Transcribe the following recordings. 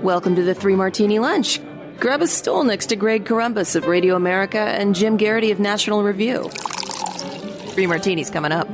Welcome to the Three Martini Lunch. Grab a stool next to Greg Columbus of Radio America and Jim Garrity of National Review. Three Martinis coming up.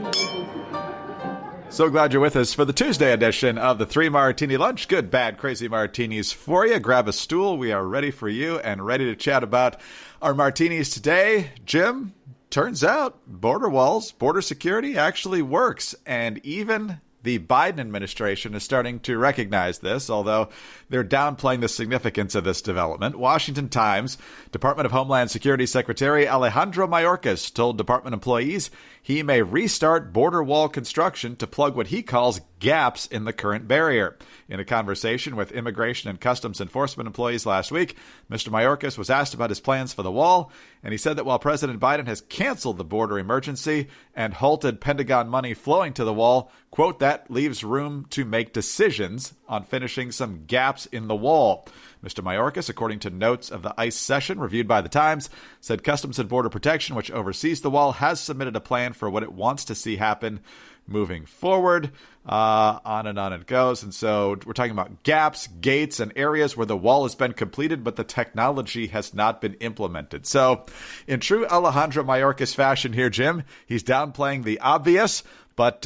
So glad you're with us for the Tuesday edition of the Three Martini Lunch. Good, bad, crazy martinis for you. Grab a stool. We are ready for you and ready to chat about our martinis today. Jim, turns out border walls, border security actually works. And even the Biden administration is starting to recognize this, although they're downplaying the significance of this development. Washington Times, Department of Homeland Security Secretary Alejandro Mayorkas told department employees he may restart border wall construction to plug what he calls gaps in the current barrier. In a conversation with Immigration and Customs Enforcement employees last week, Mr. Mayorkas was asked about his plans for the wall, and he said that while President Biden has canceled the border emergency and halted Pentagon money flowing to the wall, quote, that leaves room to make decisions on finishing some gaps in the wall. Mr. Mayorkas, according to notes of the ICE session reviewed by the Times, said Customs and Border Protection, which oversees the wall, has submitted a plan for what it wants to see happen moving forward. On and on it goes. And so we're talking about gaps, gates, and areas where the wall has been completed, but the technology has not been implemented. So in true Alejandro Mayorkas fashion here, Jim, he's downplaying the obvious, but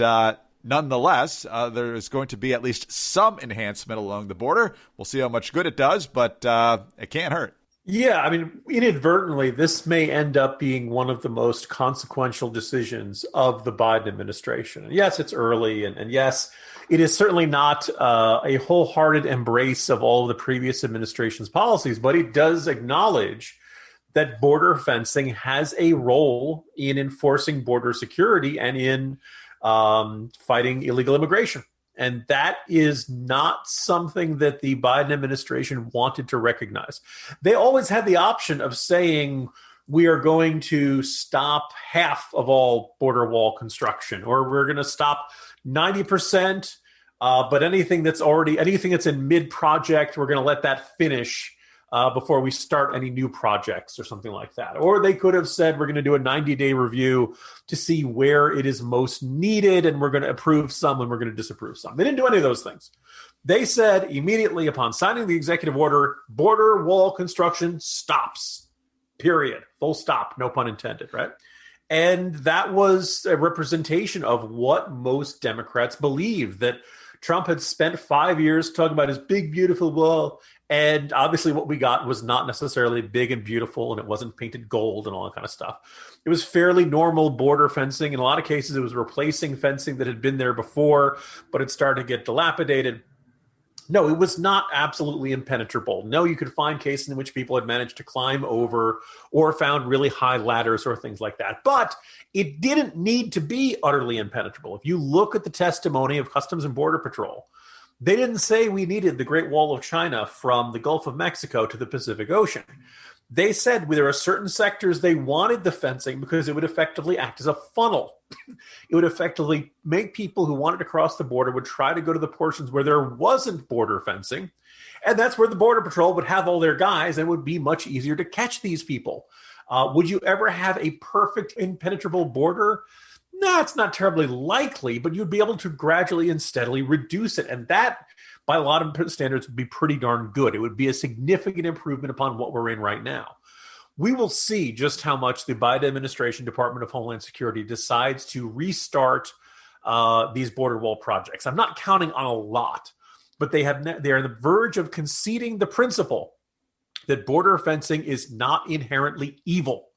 nonetheless, there is going to be at least some enhancement along the border. We'll see how much good it does, but it can't hurt. Yeah, I mean, inadvertently, this may end up being one of the most consequential decisions of the Biden administration. And yes, it's early, and yes, it is certainly not a wholehearted embrace of all of the previous administration's policies, but it does acknowledge that border fencing has a role in enforcing border security and in fighting illegal immigration. And that is not something that the Biden administration wanted to recognize. They always had the option of saying, we are going to stop half of all border wall construction, or we're going to stop 90%, but anything that's in mid-project, we're going to let that finish before we start any new projects or something like that. Or they could have said, we're going to do a 90-day review to see where it is most needed, and we're going to approve some and we're going to disapprove some. They didn't do any of those things. They said immediately upon signing the executive order, border wall construction stops, period, full stop, no pun intended, right? And that was a representation of what most Democrats believe, that Trump had spent 5 years talking about his big, beautiful wall. And obviously what we got was not necessarily big and beautiful, and it wasn't painted gold and all that kind of stuff. It was fairly normal border fencing. In a lot of cases, it was replacing fencing that had been there before, but it started to get dilapidated. No, it was not absolutely impenetrable. No, you could find cases in which people had managed to climb over or found really high ladders or things like that. But it didn't need to be utterly impenetrable. If you look at the testimony of Customs and Border Patrol, they didn't say we needed the Great Wall of China from the Gulf of Mexico to the Pacific Ocean. They said there are certain sectors they wanted the fencing because it would effectively act as a funnel. It would effectively make people who wanted to cross the border would try to go to the portions where there wasn't border fencing. And that's where the Border Patrol would have all their guys, and it would be much easier to catch these people. Would you ever have a perfect impenetrable border? No, it's not terribly likely, but you'd be able to gradually and steadily reduce it. And that, by a lot of standards, would be pretty darn good. It would be a significant improvement upon what we're in right now. We will see just how much the Biden administration, Department of Homeland Security, decides to restart these border wall projects. I'm not counting on a lot, but they are on the verge of conceding the principle that border fencing is not inherently evil.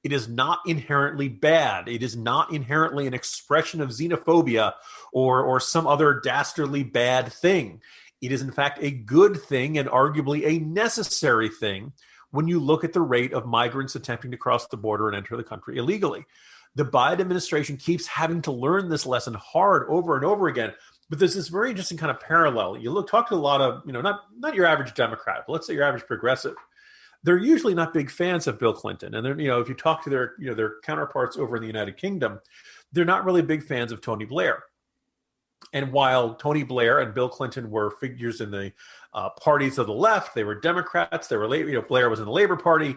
It is not inherently bad. It is not inherently an expression of xenophobia or some other dastardly bad thing. It is, in fact, a good thing and arguably a necessary thing when you look at the rate of migrants attempting to cross the border and enter the country illegally. The Biden administration keeps having to learn this lesson hard over and over again. But there's this very interesting kind of parallel. You talk to a lot of, not your average Democrat, but let's say your average progressive. They're usually not big fans of Bill Clinton. And if you talk to their counterparts over in the United Kingdom, they're not really big fans of Tony Blair. And while Tony Blair and Bill Clinton were figures in the parties of the left, they were Democrats. They were, Blair was in the Labor Party.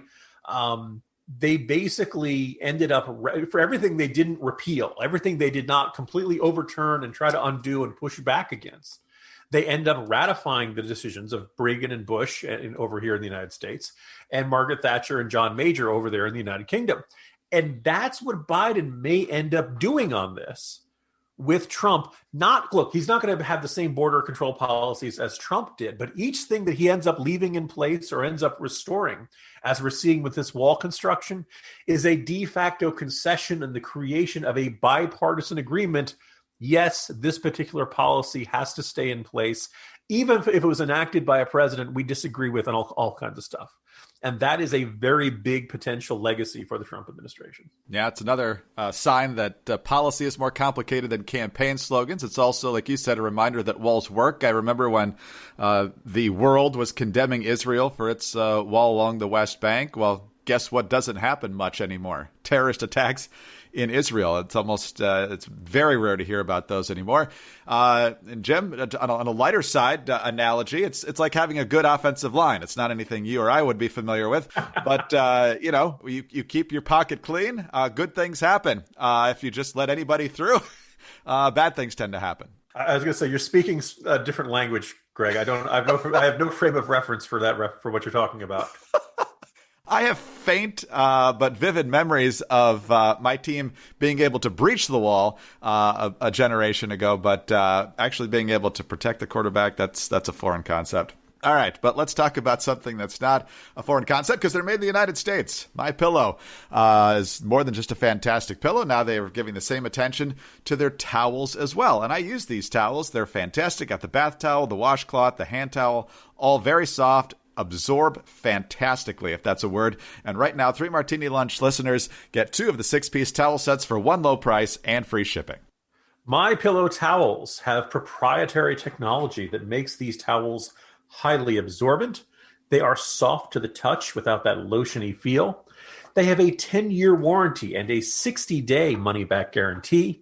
They basically ended up, for everything they didn't repeal, everything they did not completely overturn and try to undo and push back against, They end up ratifying the decisions of Reagan and Bush over here in the United States, and Margaret Thatcher and John Major over there in the United Kingdom. And that's what Biden may end up doing on this with Trump. Look, he's not going to have the same border control policies as Trump did, but each thing that he ends up leaving in place or ends up restoring, as we're seeing with this wall construction, is a de facto concession and the creation of a bipartisan agreement. Yes, this particular policy has to stay in place, even if it was enacted by a president we disagree with and all kinds of stuff. And that is a very big potential legacy for the Trump administration. Yeah, it's another sign that policy is more complicated than campaign slogans. It's also, like you said, a reminder that walls work. I remember when the world was condemning Israel for its wall along the West Bank. Well, guess what doesn't happen much anymore? Terrorist attacks in Israel. It's almost, it's very rare to hear about those anymore. And Jim, on a lighter side analogy, it's like having a good offensive line. It's not anything you or I would be familiar with, but you keep your pocket clean. Good things happen. If you just let anybody through, bad things tend to happen. I was going to say, you're speaking a different language, Greg. I have no frame of reference for that, for what you're talking about. I have faint but vivid memories of my team being able to breach the wall a generation ago, but actually being able to protect the quarterback, that's a foreign concept. All right, but let's talk about something that's not a foreign concept because they're made in the United States. MyPillow is more than just a fantastic pillow. Now they are giving the same attention to their towels as well. And I use these towels. They're fantastic. Got the bath towel, the washcloth, the hand towel, all very soft. Absorb fantastically, if that's a word. And right now, 3 Martini Lunch listeners get 2 of the 6-piece towel sets for one low price and free shipping. MyPillow towels have proprietary technology that makes these towels highly absorbent. They are soft to the touch without that lotiony feel. They have a 10-year warranty and a 60-day money-back guarantee.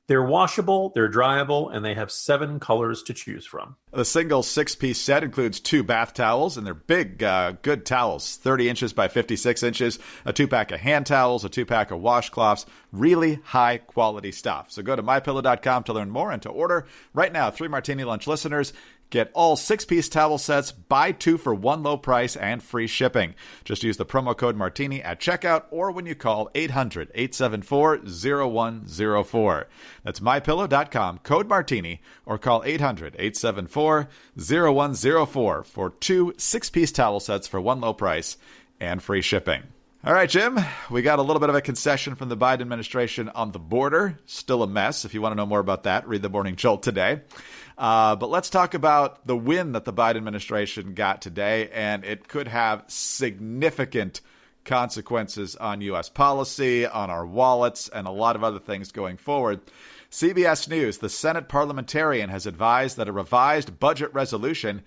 They're washable, they're dryable, and they have 7 colors to choose from. The single 6-piece set includes 2 bath towels, and they're big, good towels, 30 inches by 56 inches, a 2-pack of hand towels, a 2-pack of washcloths, really high-quality stuff. So go to MyPillow.com to learn more and to order. Right now, 3 Martini Lunch listeners get all 6-piece towel sets, buy 2 for one low price and free shipping. Just use the promo code Martini at checkout or when you call 800-874-0104. That's MyPillow.com, code Martini, or call 800-874-0104 for 2 6-piece towel sets for one low price and free shipping. All right, Jim, we got a little bit of a concession from the Biden administration on the border. Still a mess. If you want to know more about that, read the Morning Jolt today. But let's talk about the win that the Biden administration got today, and it could have significant consequences on U.S. policy, on our wallets, and a lot of other things going forward. CBS News, the Senate parliamentarian has advised that a revised budget resolution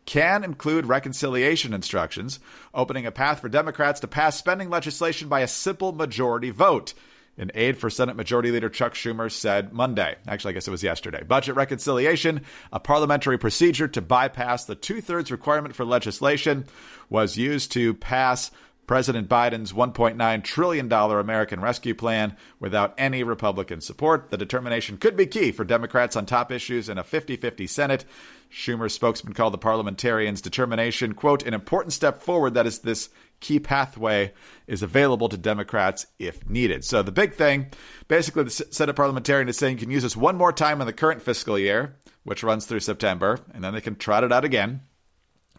can include reconciliation instructions, opening a path for Democrats to pass spending legislation by a simple majority vote. An aide for Senate Majority Leader Chuck Schumer said Monday, actually I guess it was yesterday, budget reconciliation, a parliamentary procedure to bypass the 2/3 requirement for legislation, was used to pass President Biden's $1.9 trillion American Rescue Plan without any Republican support. The determination could be key for Democrats on top issues in a 50-50 Senate. Schumer's spokesman called the parliamentarians' determination, quote, an important step forward that is this key pathway is available to Democrats if needed. So the big thing, basically the Senate parliamentarian is saying you can use this one more time in the current fiscal year, which runs through September, and then they can trot it out again,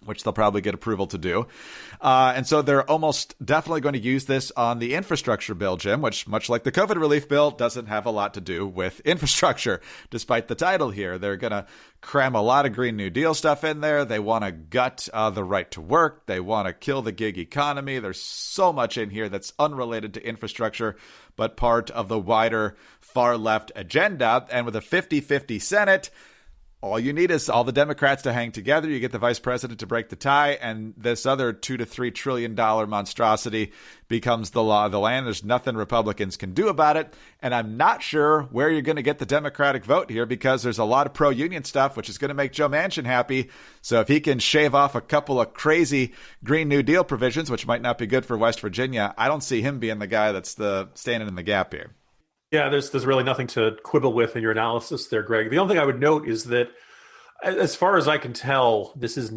which they'll probably get approval to do. And so they're almost definitely going to use this on the infrastructure bill, Jim, which, much like the COVID relief bill, doesn't have a lot to do with infrastructure, despite the title here. They're going to cram a lot of Green New Deal stuff in there. They want to gut the right to work. They want to kill the gig economy. There's so much in here that's unrelated to infrastructure, but part of the wider far left agenda. And with a 50-50 Senate, all you need is all the Democrats to hang together. You get the vice president to break the tie, and this other $2 to $3 trillion monstrosity becomes the law of the land. There's nothing Republicans can do about it. And I'm not sure where you're going to get the Democratic vote here because there's a lot of pro-union stuff, which is going to make Joe Manchin happy. So if he can shave off a couple of crazy Green New Deal provisions, which might not be good for West Virginia, I don't see him being the guy that's standing in the gap here. Yeah, there's really nothing to quibble with in your analysis there, Greg. The only thing I would note is that As far as I can tell, this is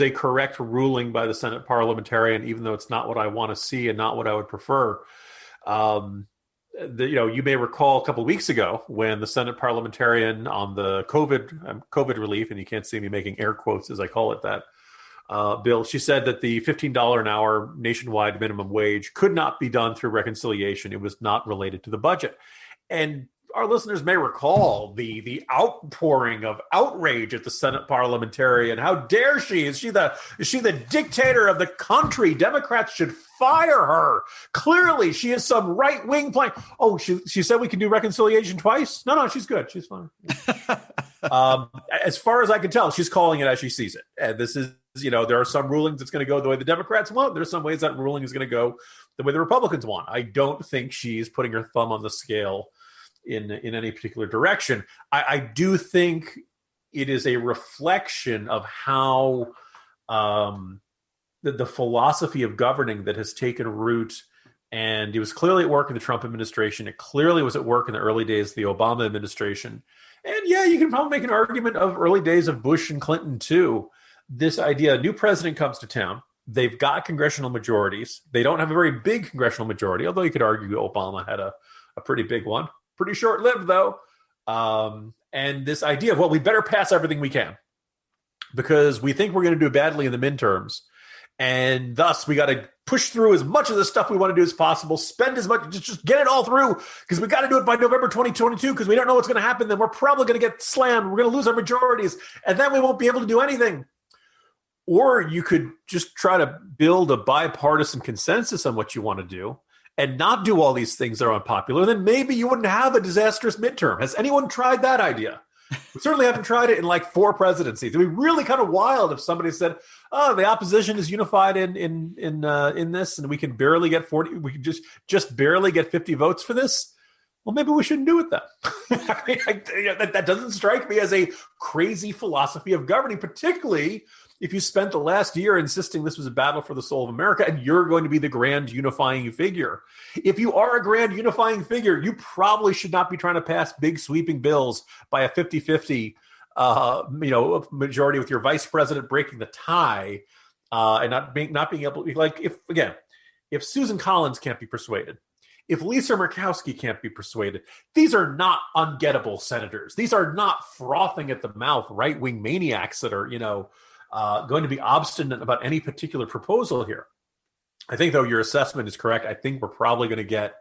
a correct ruling by the Senate parliamentarian, even though it's not what I want to see and not what I would prefer. You may recall a couple of weeks ago when the Senate parliamentarian on the COVID relief, and you can't see me making air quotes as I call it that, bill, she said that the $15 an hour nationwide minimum wage could not be done through reconciliation. It was not related to the budget. And our listeners may recall the outpouring of outrage at the Senate parliamentarian. How dare she? Is she the dictator of the country? Democrats should fire her. Clearly, she is some right-wing plan. Oh, she said we can do reconciliation twice? No, she's good. She's fine. As far as I can tell, she's calling it as she sees it. And this is, there are some rulings that's going to go the way the Democrats want. There's some ways that ruling is going to go the way the Republicans want. I don't think she's putting her thumb on the scale in any particular direction. I do think it is a reflection of how the philosophy of governing that has taken root, and it was clearly at work in the Trump administration. It clearly was at work in the early days of the Obama administration. And yeah, you can probably make an argument of early days of Bush and Clinton too. This idea, a new president comes to town. They've got congressional majorities. They don't have a very big congressional majority, although you could argue Obama had a pretty big one. Pretty short-lived, though. And this idea of, we better pass everything we can because we think we're going to do badly in the midterms. And thus, we got to push through as much of the stuff we want to do as possible, spend as much, just get it all through because we got to do it by November 2022 because we don't know what's going to happen. Then we're probably going to get slammed. We're going to lose our majorities, and then we won't be able to do anything. Or you could just try to build a bipartisan consensus on what you want to do and not do all these things that are unpopular, then maybe you wouldn't have a disastrous midterm. Has anyone tried that idea? We certainly haven't tried it in like 4 presidencies. It'd be really kind of wild if somebody said, "Oh, the opposition is unified in this, and we can barely get 40. We can just barely get 50 votes for this." Well, maybe we shouldn't do it then. That doesn't strike me as a crazy philosophy of governing, particularly if you spent the last year insisting this was a battle for the soul of America and you're going to be the grand unifying figure. If you are a grand unifying figure, you probably should not be trying to pass big sweeping bills by a 50-50 majority with your vice president breaking the tie and not being able to, like, if Susan Collins can't be persuaded, if Lisa Murkowski can't be persuaded, these are not ungettable senators. These are not frothing at the mouth right-wing maniacs that are, going to be obstinate about any particular proposal here. I think, though, your assessment is correct. I think we're probably going to get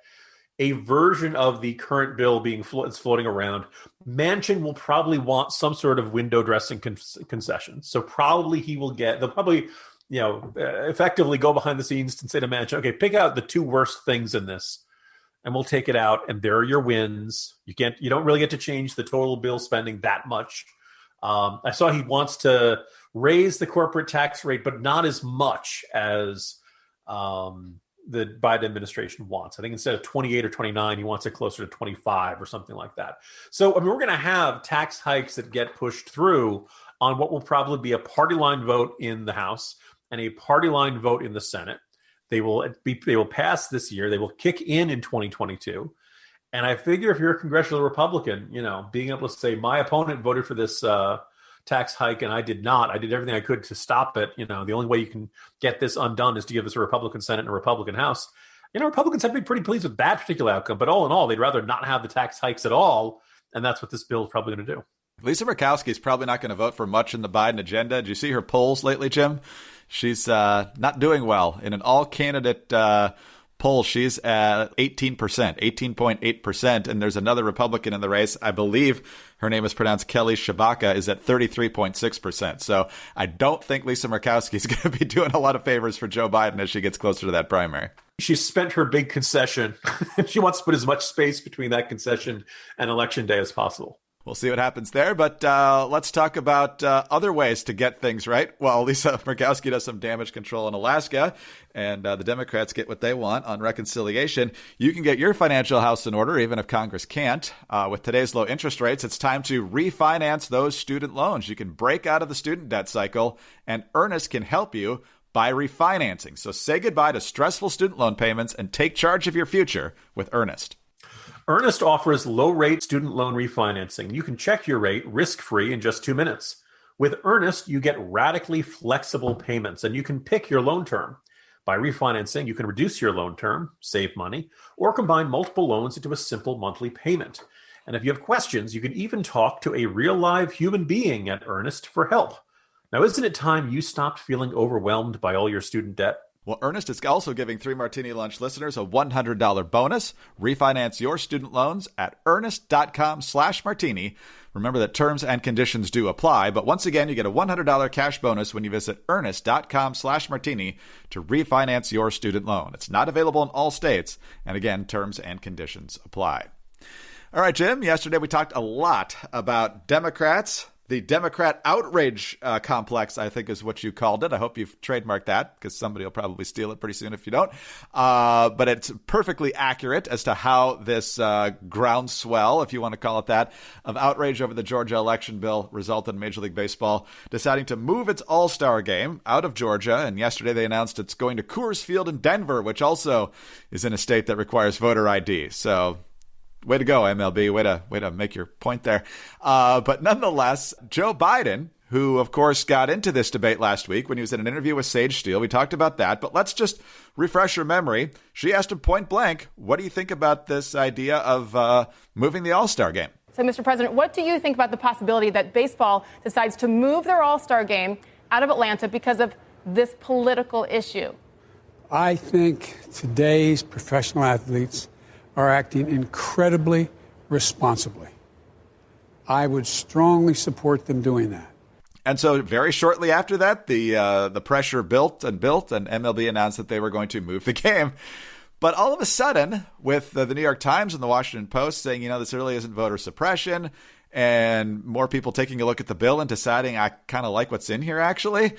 a version of the current bill being floating around. Manchin will probably want some sort of window dressing concession. So probably they'll probably, effectively go behind the scenes and say to Manchin, okay, pick out the 2 worst things in this and we'll take it out. And there are your wins. You don't really get to change the total bill spending that much. I saw he wants to raise the corporate tax rate, but not as much as the Biden administration wants. I think instead of 28 or 29, he wants it closer to 25 or something like that. So, we're going to have tax hikes that get pushed through on what will probably be a party line vote in the House and a party line vote in the Senate. They will pass this year. They will kick in 2022. And I figure if you're a congressional Republican, being able to say my opponent voted for this tax hike and I did not. I did everything I could to stop it. The only way you can get this undone is to give us a Republican Senate and a Republican House. Republicans have to be pretty pleased with that particular outcome. But all in all, they'd rather not have the tax hikes at all. And that's what this bill is probably going to do. Lisa Murkowski is probably not going to vote for much in the Biden agenda. Did you see her polls lately, Jim? She's not doing well. In an all-candidate poll, she's at 18%, 18.8%, and there's another Republican in the race. I believe her name is pronounced Kelly Shabaka, is at 33.6%. So I don't think Lisa Murkowski is going to be doing a lot of favors for Joe Biden as she gets closer to that primary. She's spent her big concession. She wants to put as much space between that concession and Election Day as possible. We'll see what happens there, but let's talk about other ways to get things right. Well, Lisa Murkowski does some damage control in Alaska, and the Democrats get what they want on reconciliation. You can get your financial house in order, even if Congress can't. With today's low interest rates, it's time to refinance those student loans. You can break out of the student debt cycle, and Earnest can help you by refinancing. So say goodbye to stressful student loan payments and take charge of your future with Earnest. Earnest offers low-rate student loan refinancing. You can check your rate risk-free in just 2 minutes. With Earnest, you get radically flexible payments, and you can pick your loan term. By refinancing, you can reduce your loan term, save money, or combine multiple loans into a simple monthly payment. And if you have questions, you can even talk to a real live human being at Earnest for help. Now, isn't it time you stopped feeling overwhelmed by all your student debt? Well, Earnest is also giving 3 Martini Lunch listeners a $100 bonus. Refinance your student loans at earnest.com/martini. Remember that terms and conditions do apply, but once again, you get a $100 cash bonus when you visit earnest.com/martini to refinance your student loan. It's not available in all states, and again, terms and conditions apply. All right, Jim, yesterday we talked a lot about Democrats. The Democrat outrage complex, I think is what you called it. I hope you've trademarked that because somebody will probably steal it pretty soon if you don't. But it's perfectly accurate as to how this groundswell, if you want to call it that, of outrage over the Georgia election bill resulted in Major League Baseball deciding to move its All-Star game out of Georgia. And yesterday they announced it's going to Coors Field in Denver, which also is in a state that requires voter ID. So way to go, MLB. Way to make your point there. But nonetheless, Joe Biden, who, of course, got into this debate last week when he was in an interview with Sage Steele. We talked about that. But let's just refresh your memory. She asked him point blank, what do you think about this idea of moving the All-Star game? So, Mr. President, what do you think about the possibility that baseball decides to move their All-Star game out of Atlanta because of this political issue? I think today's professional athletes are acting incredibly responsibly. I would strongly support them doing that. And so very shortly after that, the pressure built, and MLB announced that they were going to move the game. But all of a sudden, with the New York Times and the Washington Post saying, this really isn't voter suppression, and more people taking a look at the bill and deciding, I kind of like what's in here, actually,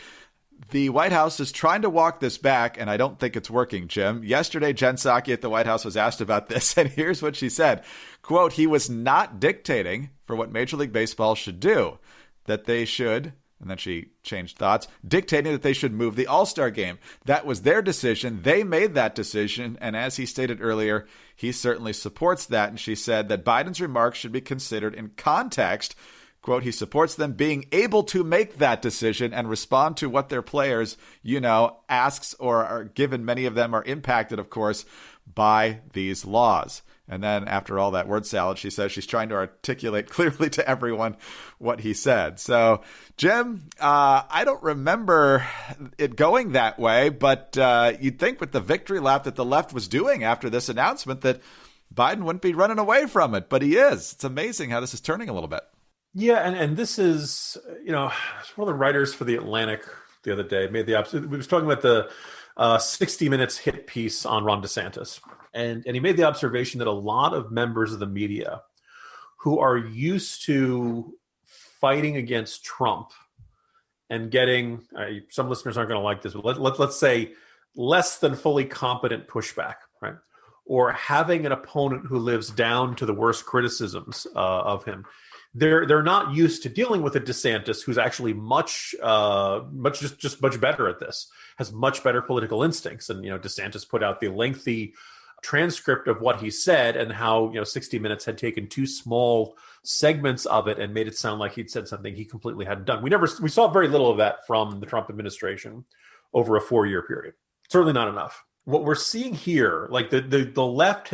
the White House is trying to walk this back, and I don't think it's working, Jim. Yesterday, Jen Psaki at the White House was asked about this, and here's what she said. Quote, he was not dictating for what Major League Baseball should do, that they should, and then she changed thoughts, dictating that they should move the All-Star game. That was their decision. They made that decision, and as he stated earlier, he certainly supports that, and she said that Biden's remarks should be considered in context. Quote, he supports them being able to make that decision and respond to what their players, asks or are given. Many of them are impacted, of course, by these laws. And then after all that word salad, she says she's trying to articulate clearly to everyone what he said. So, Jim, I don't remember it going that way, but you'd think with the victory lap that the left was doing after this announcement that Biden wouldn't be running away from it, but he is. It's amazing how this is turning a little bit. Yeah, and this is, one of the writers for The Atlantic the other day made the opposite. We was talking about the 60 Minutes hit piece on Ron DeSantis. And he made the observation that a lot of members of the media who are used to fighting against Trump and getting, some listeners aren't going to like this, but let's say less than fully competent pushback, right? Or having an opponent who lives down to the worst criticisms of him. They're not used to dealing with a DeSantis who's actually much better at this, has much better political instincts. And, DeSantis put out the lengthy transcript of what he said and how, 60 Minutes had taken 2 small segments of it and made it sound like he'd said something he completely hadn't done. We saw very little of that from the Trump administration over a 4-year period. Certainly not enough. What we're seeing here, like the left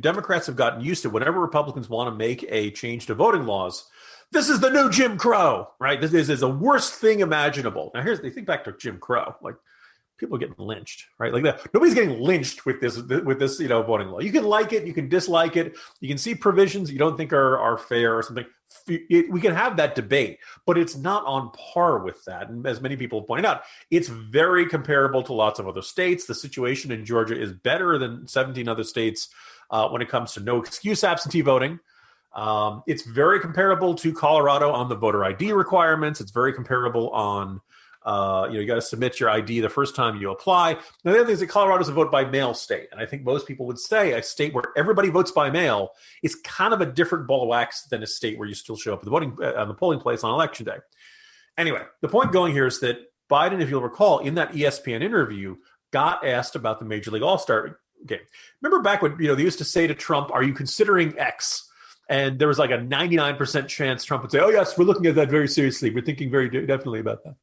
Democrats have gotten used to whenever Republicans want to make a change to voting laws, this is the new Jim Crow, right? This is the worst thing imaginable. Now they think back to Jim Crow, like people are getting lynched, right? Like that. Nobody's getting lynched with this, voting law. You can like it, you can dislike it, you can see provisions you don't think are fair or something. We can have that debate, but it's not on par with that. And as many people point out, it's very comparable to lots of other states. The situation in Georgia is better than 17 other states when it comes to no excuse absentee voting. It's very comparable to Colorado on the voter ID requirements. It's very comparable on you got to submit your ID the first time you apply. Now, the other thing is that Colorado is a vote by mail state. And I think most people would say a state where everybody votes by mail is kind of a different ball of wax than a state where you still show up at the polling place on election day. Anyway, the point going here is that Biden, if you'll recall, in that ESPN interview, got asked about the Major League All-Star game. Remember back when, they used to say to Trump, are you considering X? And there was like a 99% chance Trump would say, oh, yes, we're looking at that very seriously. We're thinking very definitely about that.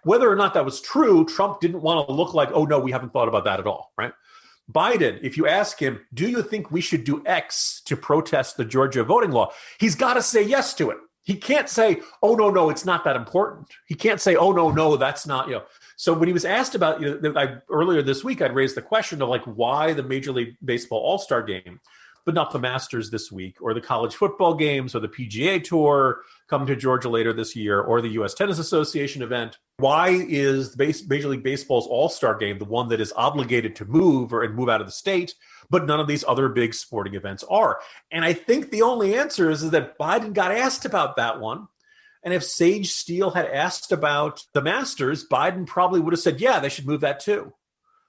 Whether or not that was true, Trump didn't want to look like, oh, no, we haven't thought about that at all, right? Biden, if you ask him, do you think we should do X to protest the Georgia voting law? He's got to say yes to it. He can't say, oh, no, it's not that important. He can't say, oh, no, that's not, So when he was asked about, earlier this week, I'd raised the question of why the Major League Baseball All-Star Game, but not the Masters this week, or the college football games, or the PGA Tour coming to Georgia later this year, or the U.S. Tennis Association event. Why is Major League Baseball's All-Star Game the one that is obligated to move out of the state, but none of these other big sporting events are? And I think the only answer is that Biden got asked about that one. And if Sage Steele had asked about the Masters, Biden probably would have said, yeah, they should move that too.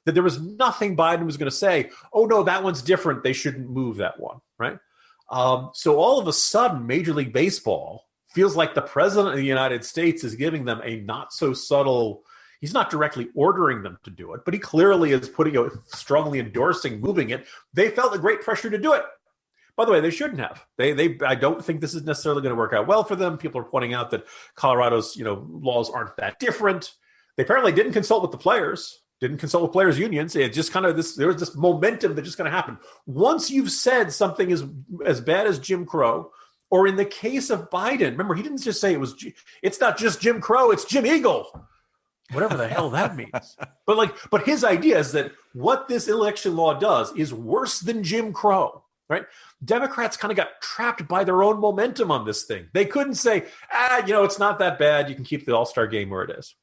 That there was nothing Biden was going to say, oh, no, that one's different. They shouldn't move that one, right? So all of a sudden, Major League Baseball feels like the president of the United States is giving them a not so subtle, he's not directly ordering them to do it, but he clearly is strongly endorsing moving it. They felt a great pressure to do it. By the way, they shouldn't have. I don't think this is necessarily going to work out well for them. People are pointing out that Colorado's, laws aren't that different. They apparently didn't consult with the players. Didn't consult with players' unions. It just kind of there was this momentum that's just going to happen. Once you've said something is as bad as Jim Crow, or in the case of Biden, remember, he didn't just say it's not just Jim Crow, it's Jim Eagle, whatever the hell that means. But his idea is that what this election law does is worse than Jim Crow, right? Democrats kind of got trapped by their own momentum on this thing. They couldn't say, it's not that bad. You can keep the All-Star Game where it is.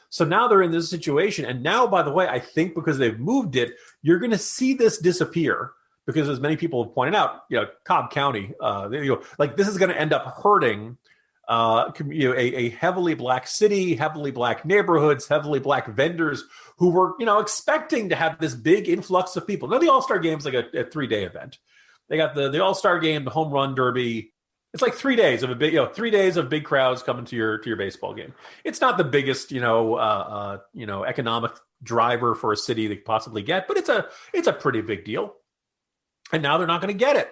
So now they're in this situation. And now, by the way, I think because they've moved it, you're going to see this disappear because, as many people have pointed out, Cobb County, this is going to end up hurting a heavily black city, heavily black neighborhoods, heavily black vendors who were, expecting to have this big influx of people. Now, the All-Star Game is like a 3-day event. They got the All-Star Game, the Home Run Derby. It's like 3 days of a big, 3 days of big crowds coming to your baseball game. It's not the biggest, economic driver for a city they could possibly get, but it's a pretty big deal. And now they're not going to get it.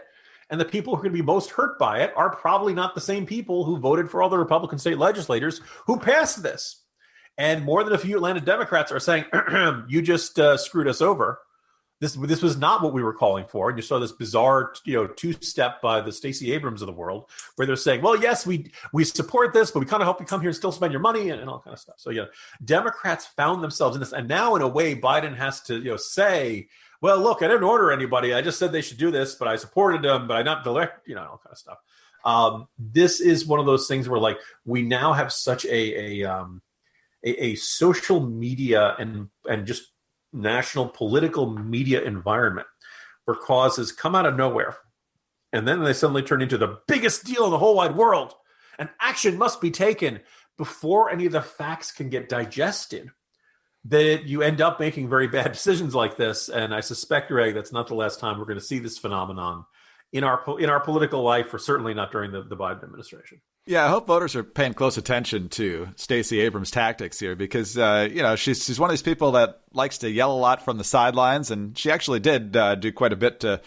And the people who are going to be most hurt by it are probably not the same people who voted for all the Republican state legislators who passed this. And more than a few Atlanta Democrats are saying, you just screwed us over. This was not what we were calling for. And you saw this bizarre, two-step by the Stacey Abrams of the world, where they're saying, well, yes, we support this, but we kind of hope you come here and still spend your money and all kind of stuff. So, Democrats found themselves in this. And now, in a way, Biden has to, say, well, look, I didn't order anybody. I just said they should do this, but I supported them, but I not direct, all kind of stuff. This is one of those things where, we now have such a social media and just national political media environment where causes come out of nowhere and then they suddenly turn into the biggest deal in the whole wide world and action must be taken before any of the facts can get digested, that you end up making very bad decisions like this. And I suspect, Greg, that's not the last time we're going to see this phenomenon in our political life, or certainly not during the Biden administration. Yeah, I hope voters are paying close attention to Stacey Abrams' tactics here because, she's one of these people that likes to yell a lot from the sidelines, and she actually did do quite a bit to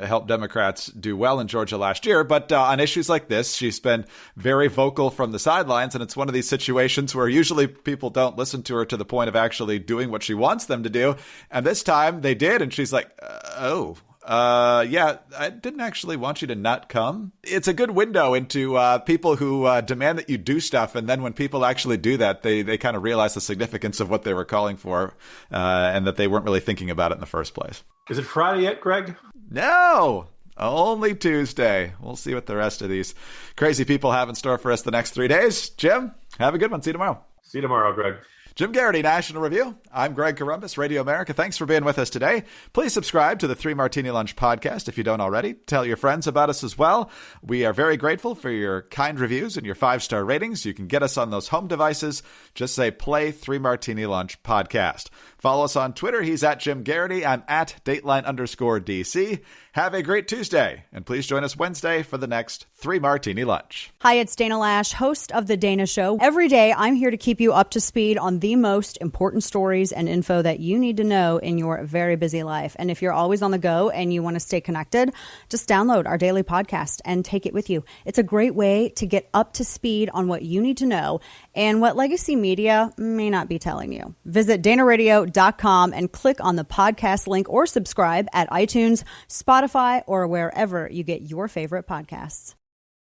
help Democrats do well in Georgia last year. But on issues like this, she's been very vocal from the sidelines, and it's one of these situations where usually people don't listen to her to the point of actually doing what she wants them to do. And this time they did, and she's like, I didn't actually want you to not come. It's a good window into people who demand that you do stuff. And then when people actually do that, they kind of realize the significance of what they were calling for and that they weren't really thinking about it in the first place. Is it Friday yet, Greg? No, only Tuesday. We'll see what the rest of these crazy people have in store for us the next 3 days. Jim, have a good one. See you tomorrow. See you tomorrow, Greg. Jim Garrity, National Review. I'm Greg Corombos, Radio America. Thanks for being with us today. Please subscribe to the 3 Martini Lunch podcast if you don't already. Tell your friends about us as well. We are very grateful for your kind reviews and your 5-star ratings. You can get us on those home devices. Just say play 3 Martini Lunch podcast. Follow us on Twitter. He's at Jim Garrity. I'm at Dateline_DC. Have a great Tuesday, and please join us Wednesday for the next 3 Martini Lunch. Hi, it's Dana Lash, host of The Dana Show. Every day, I'm here to keep you up to speed on the most important stories and info that you need to know in your very busy life. And if you're always on the go and you want to stay connected, just download our daily podcast and take it with you. It's a great way to get up to speed on what you need to know and what legacy media may not be telling you. Visit danaradio.com and click on the podcast link or subscribe at iTunes, Spotify, or wherever you get your favorite podcasts.